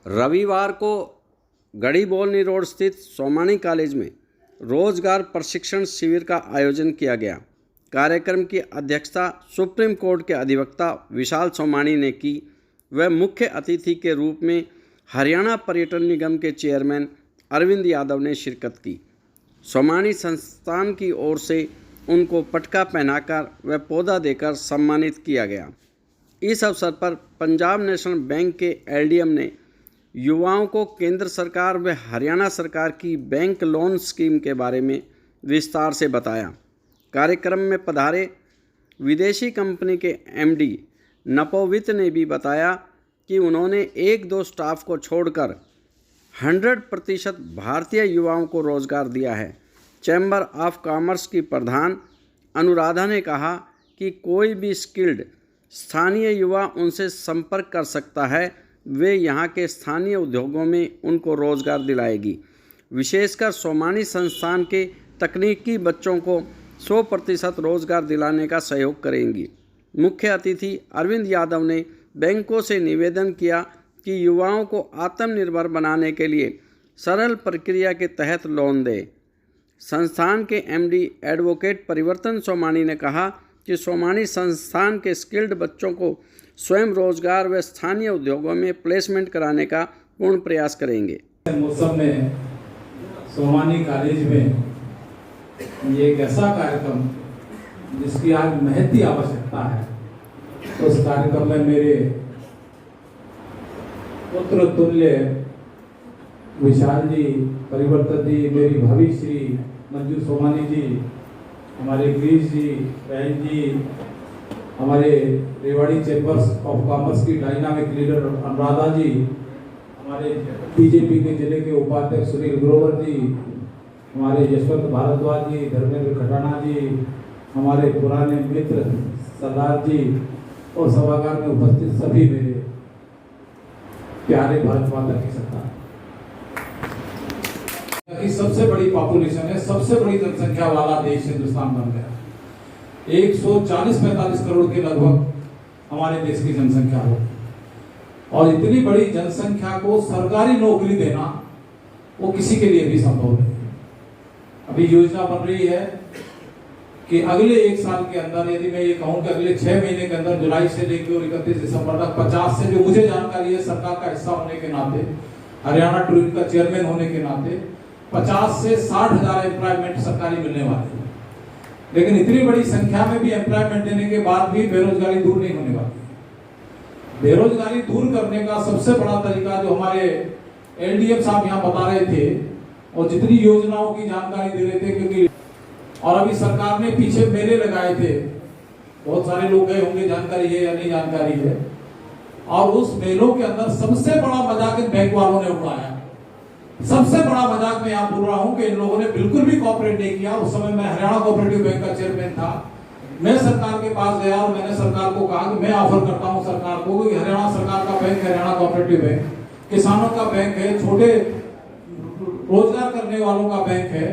रविवार को गढ़ीबौलनी रोड स्थित सोमानी कॉलेज में रोजगार प्रशिक्षण शिविर का आयोजन किया गया। कार्यक्रम की अध्यक्षता सुप्रीम कोर्ट के अधिवक्ता विशाल सोमानी ने की। वह मुख्य अतिथि के रूप में हरियाणा पर्यटन निगम के चेयरमैन अरविंद यादव ने शिरकत की। सोमानी संस्थान की ओर से उनको पटका पहनाकर व पौधा देकर सम्मानित किया गया। इस अवसर पर पंजाब नेशनल बैंक के एलडीएम ने युवाओं को केंद्र सरकार व हरियाणा सरकार की बैंक लोन स्कीम के बारे में विस्तार से बताया। कार्यक्रम में पधारे विदेशी कंपनी के एमडी नपोवित ने भी बताया कि उन्होंने 1-2 स्टाफ को छोड़कर 100% भारतीय युवाओं को रोजगार दिया है। चैम्बर ऑफ कॉमर्स की प्रधान अनुराधा ने कहा कि कोई भी स्किल्ड स्थानीय युवा उनसे संपर्क कर सकता है। वे यहाँ के स्थानीय उद्योगों में उनको रोजगार दिलाएगी। विशेषकर सोमानी संस्थान के तकनीकी बच्चों को 100% रोजगार दिलाने का सहयोग करेंगी। मुख्य अतिथि अरविंद यादव ने बैंकों से निवेदन किया कि युवाओं को आत्मनिर्भर बनाने के लिए सरल प्रक्रिया के तहत लोन दें। संस्थान के एमडी एडवोकेट परिवर्तन सोमानी ने कहा कि सोमानी संस्थान के स्किल्ड बच्चों को स्वयं रोजगार व स्थानीय उद्योगों में प्लेसमेंट कराने का पूर्ण प्रयास करेंगे। मौसम में सोमानी कॉलेज में ये एक ऐसा कार्यक्रम जिसकी आज महती आवश्यकता है, तो उस कार्यक्रम में मेरे पुत्र तुल्य विशाल जी, परिवर्तन जी, मेरी भाभी श्री मंजू सोमानी जी, हमारे गिरीश जी, बहन जी, हमारे रेवाड़ी चैम्बर्स ऑफ कॉमर्स की डायनामिक लीडर अनुराधा जी, हमारे बीजेपी के जिले के उपाध्यक्ष सुनील ग्रोवर जी, हमारे यशवंत भारद्वाज जी, धर्मेंद्र खटाना जी, हमारे पुराने मित्र सरदार जी और सभागार में उपस्थित सभी मेरे प्यारे भारत माता की संतान। सबसे बड़ी पॉपुलेशन है, सबसे बड़ी जनसंख्या वाला देश हिंदुस्तान बन गया। 140-45 करोड़ के लगभग हमारे देश की जनसंख्या हो, और इतनी बड़ी जनसंख्या को सरकारी नौकरी देना वो किसी के लिए भी संभव नहीं। अभी योजना बन रही है कि अगले 1 साल के अंदर, यदि मैं ये कहूं कि अगले 6 महीने के अंदर, जुलाई से लेकर 31 दिसंबर तक 50 से, जो मुझे जानकारी है सरकार का हिस्सा होने के नाते, हरियाणा टूरिज्म का चेयरमैन होने के नाते, 50 से 60 हजार एम्प्लॉयमेंट सरकारी मिलने वाले हैं। लेकिन इतनी बड़ी संख्या में भी एम्प्लॉयमेंट देने के बाद भी बेरोजगारी दूर नहीं होने वाली। बेरोजगारी दूर करने का सबसे बड़ा तरीका जो हमारे एलडीएम साहब यहाँ बता रहे थे और जितनी योजनाओं की जानकारी दे रहे थे, क्योंकि और अभी सरकार ने पीछे मेले लगाए थे, बहुत सारे लोग गए होंगे, जानकारी है या नहीं जानकारी है, और उस मेलों के अंदर सबसे बड़ा मजाक इन बैंक वालों ने उड़ाया। सबसे बड़ा मजाक मैं यहाँ बोल रहा हूँ कि इन लोगों ने बिल्कुल भी कोऑपरेट नहीं किया। उस समय मैं हरियाणा कोऑपरेटिव बैंक का चेयरमैन था। मैं सरकार के पास गया और मैंने सरकार को कहा कि मैं ऑफर करता हूँ सरकार को कि हरियाणा सरकार का बैंक, हरियाणा कोऑपरेटिव बैंक किसानों का बैंक है, छोटे रोजगार करने वालों का बैंक है,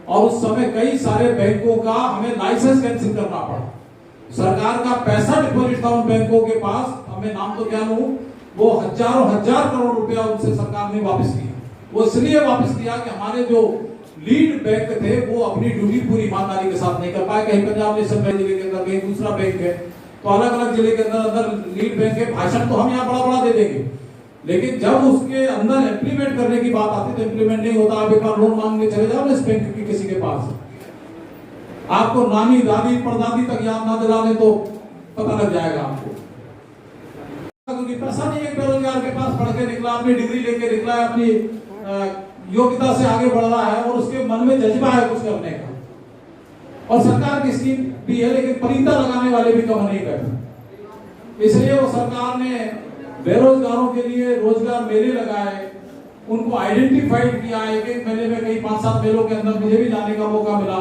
और उस समय कई सारे बैंकों का हमें लाइसेंस कैंसिल करना पड़ा। सरकार का पैसा डिपॉजिट था उन बैंकों के पास, हमें नाम तो क्या लूं, वो हजारों हजार करोड़ रुपया उनसे सरकार ने वापस किया। वो इसलिए वापस किया कि हमारे जो लीड बैंक थे वो अपनी ड्यूटी पूरी ईमानदारी के साथ नहीं कर पाए। कहीं पंजाब नेशनल बैंक जिले के अंदर, कहीं दूसरा बैंक है, तो अलग अलग जिले के अंदर लीड बैंक है। भाषण तो हम यहाँ बड़ा बड़ा दे देंगे, लेकिन जब उसके अंदर इम्प्लीमेंट करने की बात आती तो इम्प्लीमेंट नहीं होता। आप एक बार लोन मांगने चले जाओ ना इस बैंक की किसी के पास, आपको नानी दादी परदादी तक याद ना दिला दे तो पता लग जाएगा आपको, क्योंकि पैसा नहीं है। बेरोजगार के पास पढ़ के निकला, अपनी डिग्री लेके निकला है, अपनी योग्यता से आगे बढ़ रहा है और उसके मन में जज्बा है कुछ करने का, और सरकार की स्कीम भी है, लेकिन परिंदा लगाने वाले भी कम नहीं बैठे। इसलिए वो सरकार ने बेरोजगारों के लिए रोजगार मेले लगाए, उनको आइडेंटिफाइड किया। एक मेले में कई 5-7 मेलों के अंदर मुझे भी जाने का मौका मिला।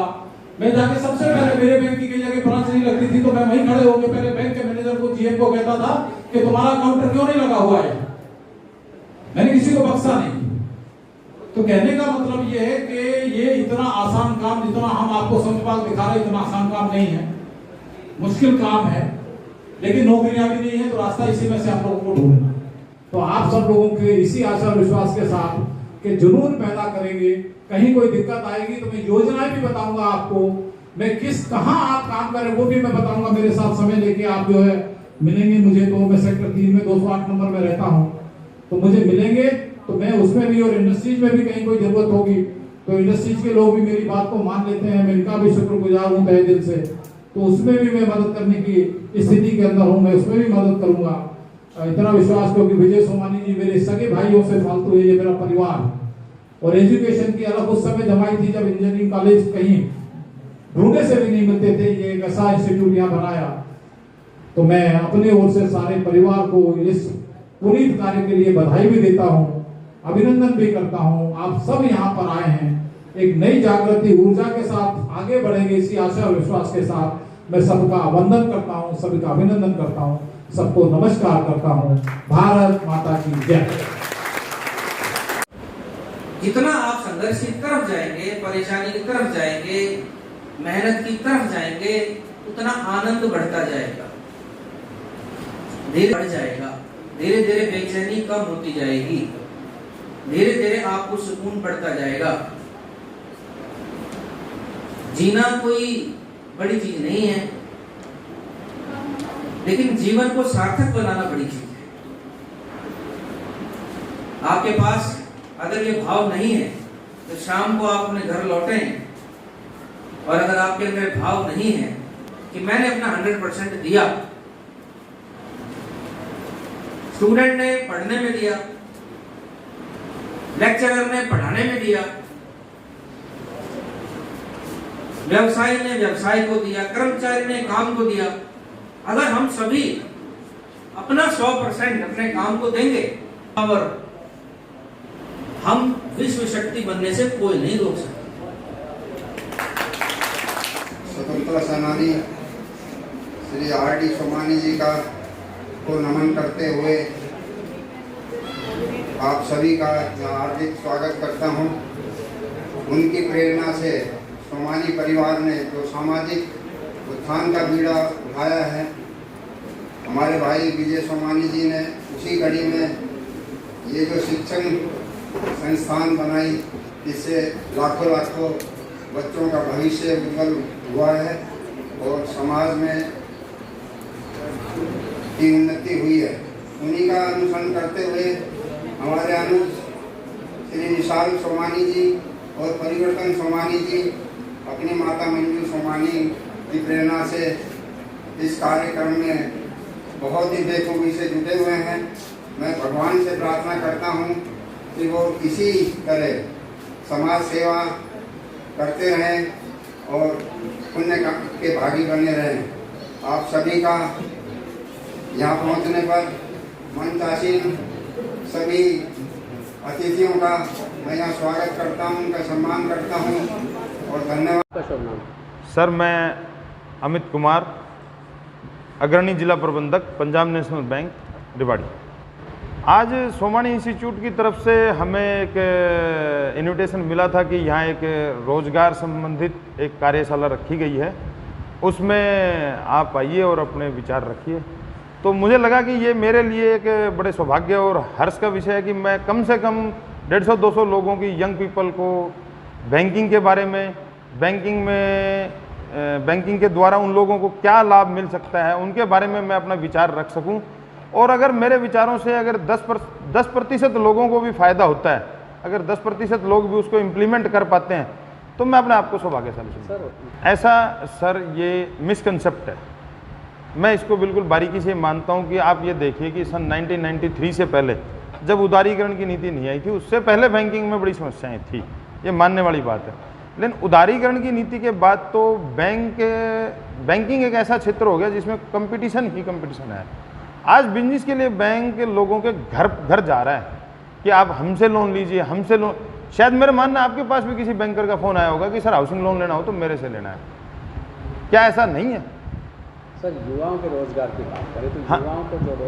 मैं जाके सबसे पहले, मेरे बैंक की कई जगह ब्रांच नहीं लगती थी, तो मैं वहीं खड़े होकर पहले बैंक के मैनेजर को, जीएम को कहता था कि तुम्हारा काउंटर क्यों नहीं लगा हुआ है। मैंने किसी को बख्शा नहीं। तो कहने का मतलब ये है कि ये इतना आसान काम, जितना हम आपको समझ दिखा रहे, इतना आसान काम नहीं है, मुश्किल काम है। लेकिन नौकरियां भी नहीं है, तो रास्ता इसी में से हम लोगों को ढूंढना। तो आप सब लोगों के इसी आशा और विश्वास के साथ कि जुनून पैदा करेंगे। कहीं कोई दिक्कत आएगी तो मैं योजनाएं भी बताऊंगा आपको, मैं कहाँ आप काम करें वो भी मैं बताऊंगा। मेरे साथ समय लेके आप जो है मिलेंगे मुझे, तो मैं सेक्टर 3 में 208 नंबर में रहता हूँ, तो मुझे मिलेंगे तो मैं उसमें भी, और इंडस्ट्रीज में भी कहीं कोई जरूरत होगी तो इंडस्ट्रीज के लोग भी मेरी बात को मान लेते हैं, मैं इनका भी शुक्रगुजार हूँ तहे दिल से। तो उसमें भी मैं मदद करने की स्थिति के अंदर हूँ, मैं उसमें भी मदद करूंगा। इतना विश्वास, क्योंकि विजय सोमानी जी मेरे सगे भाइयों से फालतू है, ये मेरा परिवार। और एजुकेशन की अलग उस समय जमाई थी जब इंजीनियरिंग कॉलेज कहीं ढूंढे से भी नहीं मिलते थे, ये एक ऐसा इंस्टीट्यूट यहाँ बनाया। तो मैं अपने ओर से सारे परिवार को इस पुनीत कार्य के लिए बधाई भी देता हूँ, अभिनंदन भी करता हूँ। आप सब यहाँ पर आए हैं, एक नई जागृति ऊर्जा के साथ आगे बढ़ेंगे, इसी आशा और विश्वास के साथ मैं सबका वंदन करता हूँ, सभी का अभिनंदन करता हूँ, सबको नमस्कार करता हूँ। भारत माता की जय। जितना आप संघर्ष की तरफ जाएंगे, परेशानी की तरफ जाएंगे, मेहनत की तरफ जाएंगे, उतना आनंद बढ़ता जाएगा, धीरे बढ़ जाएगा, धीरे धीरे बेचैनी कम होती जाएगी, धीरे धीरे आपको सुकून बढ़ता जाएगा। जीना कोई बड़ी चीज नहीं है, लेकिन जीवन को सार्थक बनाना बड़ी चीज है। आपके पास अगर ये भाव नहीं है तो शाम को आप अपने घर लौटें, और अगर आपके अंदर भाव नहीं है कि मैंने अपना 100% दिया, स्टूडेंट ने पढ़ने में दिया, लेक्चरर ने पढ़ाने में दिया, व्यवसायी ने व्यवसाय को दिया, कर्मचारी ने काम को दिया, अगर हम सभी अपना 100% अपने काम को देंगे और हम विश्व शक्ति बनने से कोई नहीं रोक सकता। स्वतंत्रता सेनानी श्री आर डी सोमानी जी का को नमन करते हुए आप सभी का हार्दिक स्वागत करता हूं। उनकी प्रेरणा से सोमानी परिवार ने जो सामाजिक उत्थान का बीड़ा उठाया है, हमारे भाई विजय सोमानी जी ने उसी कड़ी में ये जो शिक्षण संस्थान बनाई, इससे लाखों लाखों बच्चों का भविष्य उज्जवल हुआ है और समाज में की उन्नति हुई है। उन्हीं का अनुसरण करते हुए हमारे अनुज श्री विशाल सोमानी जी और परिवर्तन सोमानी जी अपनी माता मंजू सोमानी की प्रेरणा से इस कार्यक्रम में बहुत ही बेखूबी से जुटे हुए हैं। मैं भगवान से प्रार्थना करता हूं कि वो इसी तरह समाज सेवा करते रहें और पुण्य के भागी बने रहें। आप सभी का यहाँ पहुँचने पर मंचासीन सभी अतिथियों का मैं यहाँ स्वागत करता हूँ, उनका सम्मान करता हूँ और धन्यवाद। सर, मैं अमित कुमार, अग्रणी जिला प्रबंधक, पंजाब नेशनल बैंक, रेवाड़ी। आज सोमानी इंस्टीट्यूट की तरफ से हमें एक इनविटेशन मिला था कि यहाँ एक रोजगार संबंधित एक कार्यशाला रखी गई है, उसमें आप आइए और अपने विचार रखिए। तो मुझे लगा कि ये मेरे लिए एक बड़े सौभाग्य और हर्ष का विषय है कि मैं कम से कम 150-200 लोगों की, यंग पीपल को बैंकिंग के बारे में, बैंकिंग के द्वारा उन लोगों को क्या लाभ मिल सकता है, उनके बारे में मैं अपना विचार रख सकूं। और अगर मेरे विचारों से अगर 10% लोगों को भी फ़ायदा होता है, अगर 10% लोग भी उसको इम्प्लीमेंट कर पाते हैं, तो मैं अपने आप को सौभाग्यशाली समझूंगा। ऐसा सर ये मिसकंसेप्ट है, मैं इसको बिल्कुल बारीकी से मानता हूं कि आप ये देखिए कि सन 1993 से पहले जब उदारीकरण की नीति नहीं आई थी, उससे पहले बैंकिंग में बड़ी समस्याएं थी, ये मानने वाली बात है। लेकिन उदारीकरण की नीति के बाद तो बैंकिंग एक ऐसा क्षेत्र हो गया जिसमें कंपटीशन ही कंपटीशन है। आज बिजनेस के लिए बैंक लोगों के घर जा रहा है कि आप हमसे लोन लीजिए, हमसे लोन। शायद मेरे मानना आपके पास भी किसी बैंकर का फ़ोन आया होगा कि सर हाउसिंग लोन लेना हो तो मेरे से लेना है, क्या ऐसा नहीं है? सर, युवाओं के रोजगार की बात करें तो हाँ,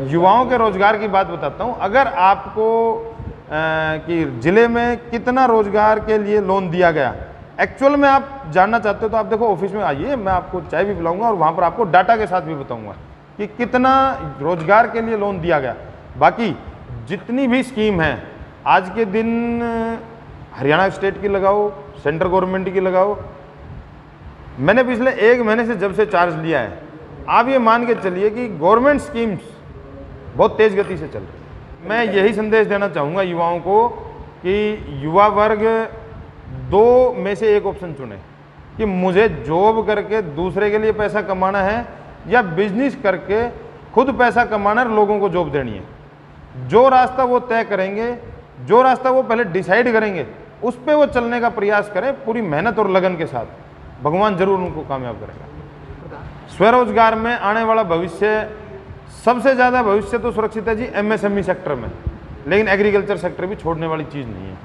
युवाओं के रोजगार की बात बताता हूँ। अगर आपको कि ज़िले में कितना रोजगार के लिए लोन दिया गया, एक्चुअल में आप जानना चाहते हो तो आप देखो ऑफिस में आइए, मैं आपको चाय भी पिलाऊंगा और वहाँ पर आपको डाटा के साथ भी बताऊंगा कि कितना रोजगार के लिए लोन दिया गया। बाकी जितनी भी स्कीम है आज के दिन हरियाणा स्टेट की लगाओ, सेंट्रल गवर्नमेंट की लगाओ, मैंने पिछले 1 महीने से जब से चार्ज लिया है, आप ये मान के चलिए कि गवर्नमेंट स्कीम्स बहुत तेज़ गति से चल रही है। मैं यही संदेश देना चाहूँगा युवाओं को कि युवा वर्ग 2 में से एक ऑप्शन चुने कि मुझे जॉब करके दूसरे के लिए पैसा कमाना है या बिजनेस करके खुद पैसा कमाना है, लोगों को जॉब देनी है। जो रास्ता वो तय करेंगे, जो रास्ता वो पहले डिसाइड करेंगे, उस पर वो चलने का प्रयास करें पूरी मेहनत और लगन के साथ, भगवान जरूर उनको कामयाब करेगा। स्वरोजगार में आने वाला भविष्य, सबसे ज़्यादा भविष्य तो सुरक्षित है जी MSME सेक्टर में, लेकिन एग्रीकल्चर सेक्टर भी छोड़ने वाली चीज़ नहीं है।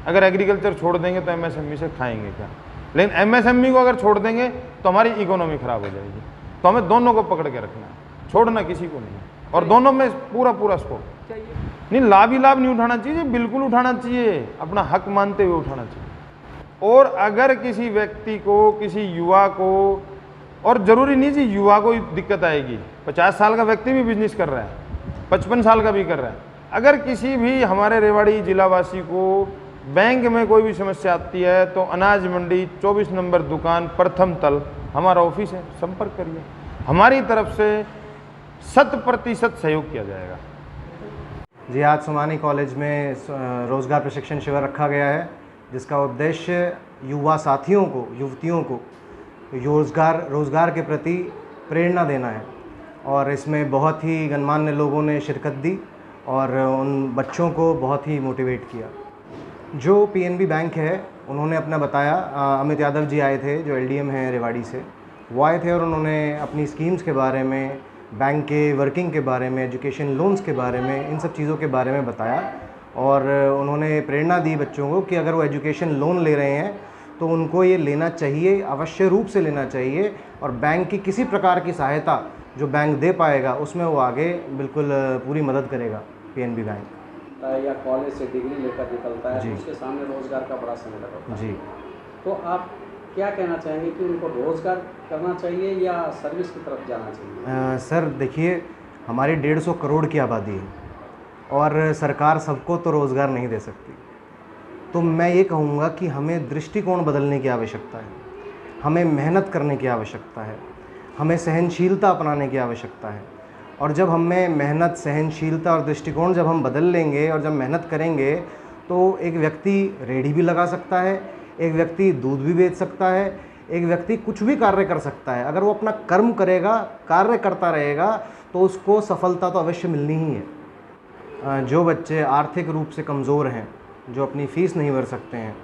अगर एग्रीकल्चर छोड़ देंगे तो MSME से खाएंगे क्या, लेकिन MSME को अगर छोड़ देंगे तो हमारी इकोनॉमी ख़राब हो जाएगी। तो हमें दोनों को पकड़ के रखना है, छोड़ना किसी को नहीं है, और दोनों में पूरा स्कोप नहीं, लाभ ही लाभ नहीं उठाना चाहिए, बिल्कुल उठाना चाहिए, अपना हक मानते हुए उठाना चाहिए। और अगर किसी व्यक्ति को, किसी युवा को, और ज़रूरी नहीं जी युवा को दिक्कत आएगी, 50 साल का व्यक्ति भी बिजनेस कर रहा है, 55 साल का भी कर रहा है, अगर किसी भी हमारे रेवाड़ी जिलावासी को बैंक में कोई भी समस्या आती है तो अनाज मंडी 24 नंबर दुकान प्रथम तल हमारा ऑफिस है, संपर्क करिए। हमारी तरफ से 100% सहयोग किया जाएगा। जी, आज सोमानी कॉलेज में रोज़गार प्रशिक्षण शिविर रखा गया है, जिसका उद्देश्य युवा साथियों को, युवतियों को रोज़गार के प्रति प्रेरणा देना है। और इसमें बहुत ही गणमान्य लोगों ने शिरकत दी और उन बच्चों को बहुत ही मोटिवेट किया। जो PNB बैंक है उन्होंने अपना बताया, अमित यादव जी आए थे जो LDM हैं रेवाड़ी से, वो आए थे और उन्होंने अपनी स्कीम्स के बारे में, बैंक के वर्किंग के बारे में, एजुकेशन लोन्स के बारे में, इन सब चीज़ों के बारे में बताया। और उन्होंने प्रेरणा दी बच्चों को कि अगर वो एजुकेशन लोन ले रहे हैं तो उनको ये लेना चाहिए, अवश्य रूप से लेना चाहिए, और बैंक की किसी प्रकार की सहायता जो बैंक दे पाएगा उसमें वो आगे बिल्कुल पूरी मदद करेगा PNB बैंक। या कॉलेज से डिग्री लेकर निकलता है जी। तो उसके सामने रोज़गार का बड़ा संकट होता है। जी, तो आप क्या कहना चाहेंगे कि उनको रोज़गार करना चाहिए या सर्विस की तरफ जाना चाहिए? सर देखिए, हमारी 150 करोड़ की आबादी है और सरकार सबको तो रोज़गार नहीं दे सकती। तो मैं ये कहूँगा कि हमें दृष्टिकोण बदलने की आवश्यकता है, हमें मेहनत करने की आवश्यकता है, हमें सहनशीलता अपनाने की आवश्यकता है। और जब हमें मेहनत, सहनशीलता और दृष्टिकोण जब हम बदल लेंगे और जब मेहनत करेंगे तो एक व्यक्ति रेहड़ी भी लगा सकता है, एक व्यक्ति दूध भी बेच सकता है, एक व्यक्ति कुछ भी कार्य कर सकता है। अगर वो अपना कर्म करेगा, कार्य करता रहेगा तो उसको सफलता तो अवश्य मिलनी ही है। जो बच्चे आर्थिक रूप से कमज़ोर हैं, जो अपनी फ़ीस नहीं भर सकते हैं,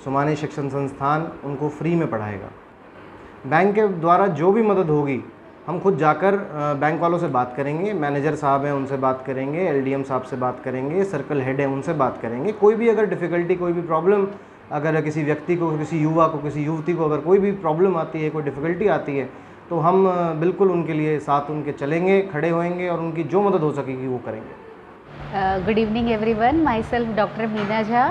सोमानी शिक्षण संस्थान उनको फ्री में पढ़ाएगा। बैंक के द्वारा जो भी मदद होगी हम खुद जाकर बैंक वालों से बात करेंगे, मैनेजर साहब हैं उनसे बात करेंगे, LDM साहब से बात करेंगे, सर्कल हेड है उनसे बात करेंगे। कोई भी अगर डिफ़िकल्टी, कोई भी प्रॉब्लम, अगर किसी व्यक्ति को, किसी युवा को, किसी युवती को अगर कोई भी प्रॉब्लम आती है, कोई डिफ़िकल्टी आती है, तो हम बिल्कुल उनके लिए साथ उनके चलेंगे, खड़े होएंगे और उनकी जो मदद हो सकेगी वो करेंगे। Good evening everyone. Myself Dr. Meena Jha,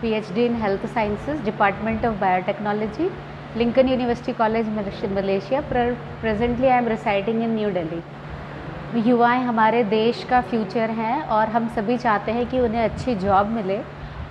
PhD in Health Sciences, Department of Biotechnology, Lincoln University College, Malaysia. Presently I am residing in New Delhi. युवाएं हमारे देश का फ्यूचर हैं और हम सभी चाहते हैं कि उन्हें अच्छी जॉब मिले।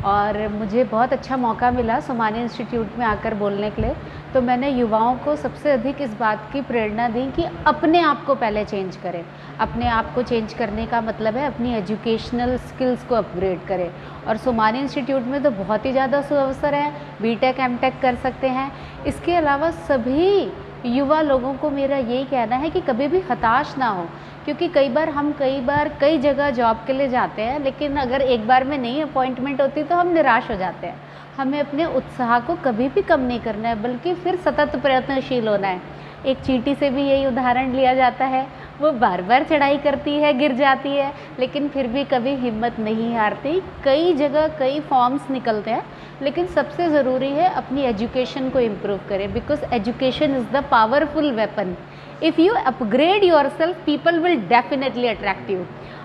और मुझे बहुत अच्छा मौका मिला सोमानी इंस्टीट्यूट में आकर बोलने के लिए। तो मैंने युवाओं को सबसे अधिक इस बात की प्रेरणा दी कि अपने आप को पहले चेंज करें। अपने आप को चेंज करने का मतलब है अपनी एजुकेशनल स्किल्स को अपग्रेड करें। और सोमानी इंस्टीट्यूट में तो बहुत ही ज़्यादा अवसर है, BTech MTech कर सकते हैं। इसके अलावा सभी युवा लोगों को मेरा यही कहना है कि कभी भी हताश ना हो, क्योंकि कई बार कई जगह जॉब के लिए जाते हैं, लेकिन अगर एक बार में नहीं अपॉइंटमेंट होती तो हम निराश हो जाते हैं। हमें अपने उत्साह को कभी भी कम नहीं करना है, बल्कि फिर सतत प्रयत्नशील होना है। एक चींटी से भी यही उदाहरण लिया जाता है, वो बार बार चढ़ाई करती है, गिर जाती है, लेकिन फिर भी कभी हिम्मत नहीं हारती। कई जगह कई फॉर्म्स निकलते हैं, लेकिन सबसे ज़रूरी है अपनी एजुकेशन को इम्प्रूव करें, because education is the powerful weapon. If you upgrade yourself, people will definitely attract you.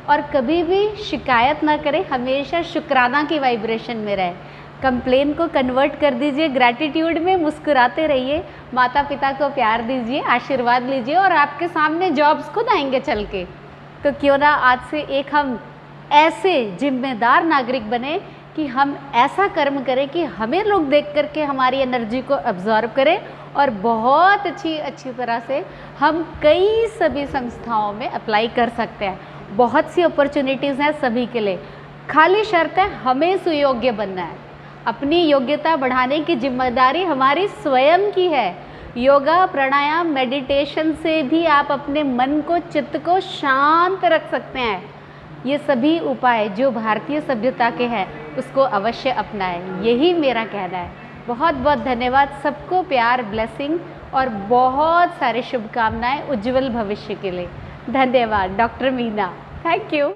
और कभी भी शिकायत ना करें, हमेशा शुक्राना की वाइब्रेशन में रहें। कंप्लेन को कन्वर्ट कर दीजिए ग्रैटिट्यूड में, मुस्कुराते रहिए, माता पिता को प्यार दीजिए, आशीर्वाद लीजिए और आपके सामने जॉब्स खुद आएंगे चल के। तो क्यों ना आज से एक हम ऐसे जिम्मेदार नागरिक बने कि हम ऐसा कर्म करें कि हमें लोग देख करके हमारी एनर्जी को एब्जॉर्ब करें और बहुत अच्छी तरह से हम कई सभी संस्थाओं में अप्लाई कर सकते हैं। बहुत सी अपॉर्चुनिटीज़ हैं सभी के लिए, खाली शर्त है हमें सुयोग्य बनना है। अपनी योग्यता बढ़ाने की जिम्मेदारी हमारी स्वयं की है। योगा, प्राणायाम, मेडिटेशन से भी आप अपने मन को, चित्त को शांत रख सकते हैं। ये सभी उपाय जो भारतीय सभ्यता के हैं उसको अवश्य अपनाएं, यही मेरा कहना है। बहुत बहुत धन्यवाद सबको, प्यार, ब्लेसिंग और बहुत सारी शुभकामनाएं उज्जवल भविष्य के लिए। धन्यवाद doctor Meena, thank you.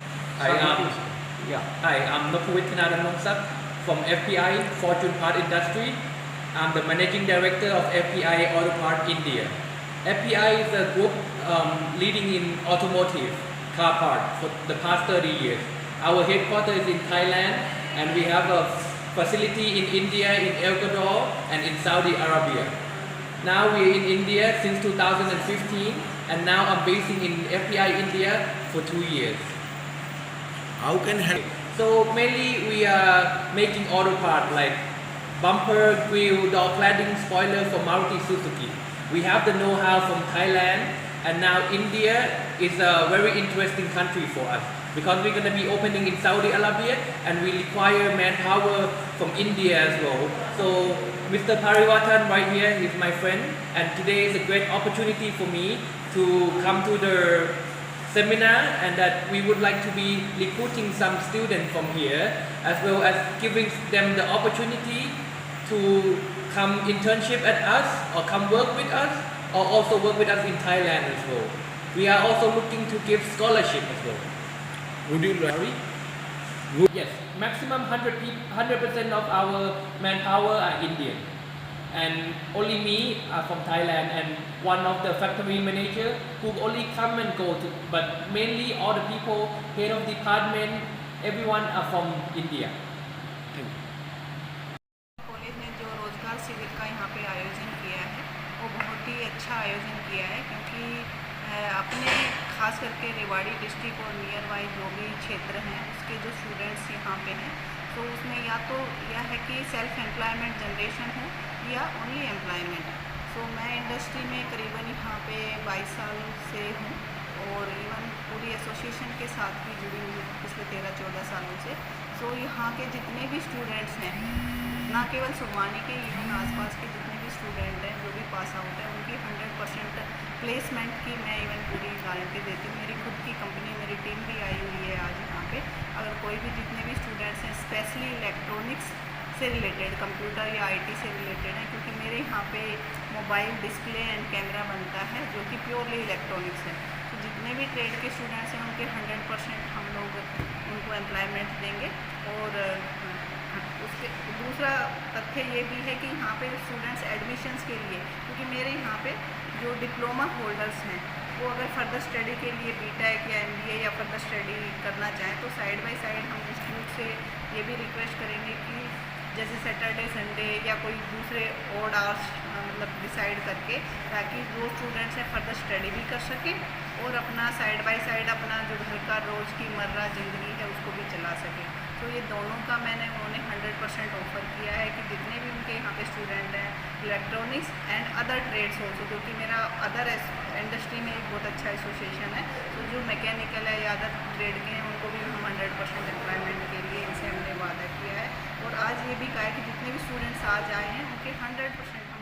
Hi, I'm Nopawitana Nongsak from FPI Fortune Part Industry. I'm the Managing Director of FPI Auto Part India. FPI is a group leading in automotive car part for the past 30 years. Our headquarters is in Thailand and we have a facility in India, in Ecuador and in Saudi Arabia. Now we're in India since 2015 and now I'm basing in FPI India for 2 years. How can help? So mainly we are making auto parts like bumper, grill, door cladding, spoiler for Maruti Suzuki. We have the know-how from Thailand and now India is a very interesting country for us because we're going to be opening in Saudi Arabia and we require manpower from India as well. So Mr. Pariwatan right here is my friend and today is a great opportunity for me to come to the seminar and that we would like to be recruiting some students from here as well as giving them the opportunity to come internship at us or come work with us or also work with us in Thailand as well. We are also looking to give scholarship as well. Would you Sorry? Yes, maximum 100% of our manpower are Indian. And only me are from Thailand and one of the factory manager who only come and go to, but mainly all the people, head of department, everyone are from India. College ने जो रोजगार शिविर का यहाँ पे आयोजन किया है वो बहुत ही अच्छा आयोजन किया है क्योंकि अपने खास करके रेवाड़ी डिस्ट्रिक्ट और नियर बाई जो भी क्षेत्र हैं उसके जो स्टूडेंट्स यहाँ पे हैं तो उसमें या तो यह है कि सेल्फ एम्प्लॉयमेंट जनरेशन हो या ओनली एम्प्लॉयमेंट। सो मैं इंडस्ट्री में करीबन यहाँ पे 22 साल से हूँ और इवन पूरी एसोसिएशन के साथ भी जुड़ी हुई पिछले 13-14 सालों से। सो यहाँ के जितने भी स्टूडेंट्स हैं, ना केवल सोमानी के, इवन आसपास के जितने भी स्टूडेंट हैं जो भी पास आउट हैं उनकी 100% प्लेसमेंट की मैं इवन पूरी गारंटी देती हूँ। मेरी खुद की कंपनी, मेरी टीम भी आई हुई है आज यहाँ पे। अगर कोई भी जितने भी स्टूडेंट्स हैं स्पेशली इलेक्ट्रॉनिक्स से रिलेटेड, कंप्यूटर या आईटी से रिलेटेड है क्योंकि मेरे यहाँ पे मोबाइल डिस्प्ले एंड कैमरा बनता है जो कि प्योरली इलेक्ट्रॉनिक्स है। तो जितने भी ट्रेड के स्टूडेंट्स हैं उनके 100% हम लोग उनको एम्प्लॉयमेंट देंगे। और उसके दूसरा तथ्य ये भी है कि यहाँ पे स्टूडेंट्स एडमिशन्स के लिए, क्योंकि मेरे यहाँ पे जो डिप्लोमा होल्डर्स हैं वो अगर फर्दर स्टडी के लिए बीटेक या एमबीए या फर्दर स्टडी करना चाहें तो साइड बाय साइड हम इंस्टीट्यूट से ये भी रिक्वेस्ट करेंगे कि जैसे सैटरडे संडे या कोई दूसरे ऑड आवर्स मतलब डिसाइड करके ताकि जो स्टूडेंट्स हैं फर्दर स्टडी भी कर सकें और अपना साइड बाय साइड अपना जो घर का रोज़ की मर्रा ज़िंदगी है उसको भी चला सकें। तो ये दोनों का मैंने उन्होंने 100% ऑफर किया है कि जितने भी उनके यहाँ पे स्टूडेंट हैं electronics and other trades also, क्योंकि मेरा अदर इंडस्ट्री में एक बहुत अच्छा एसोसिएशन है, तो जो मैकेनिकल है या अदर ट्रेड के हैं उनको भी हम 100% एम्प्लॉयमेंट के लिए इनसे हमने वादा किया है। और आज ये भी कहा है कि जितने भी स्टूडेंट्स आज आए हैं उनके 100%